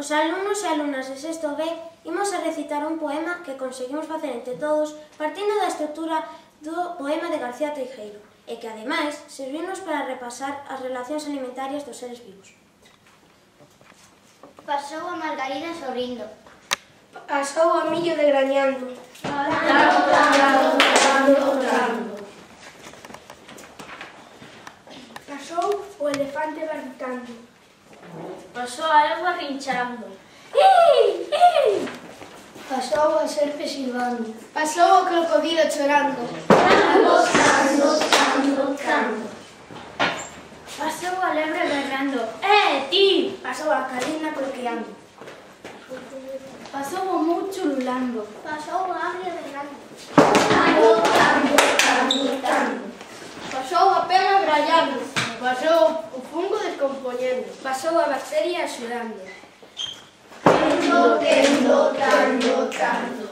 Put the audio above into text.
Os alumnos e alumnas de sexto B imos a recitar un poema que conseguimos facer entre todos partindo da estrutura do poema de García Teijeiro e que, ademais, servimos para repasar as relacións alimentarias dos seres vivos. Pasou a margarina sorrindo. Pasou a millo degrañando. Pasou o elefante barricando. Pasou a égua rinchando. Pasou a serpe silbando. Pasou o crocodilo chorando. Pasou a lebre berrando. Ti! Pasou a cadena cloqueando. Pasou o mu chululando. Pasou o agrio berrando. Pasou a pena grallando. Pasou o fungo descompoñendo. Pasou a bacteria axudando. Tendo, tando.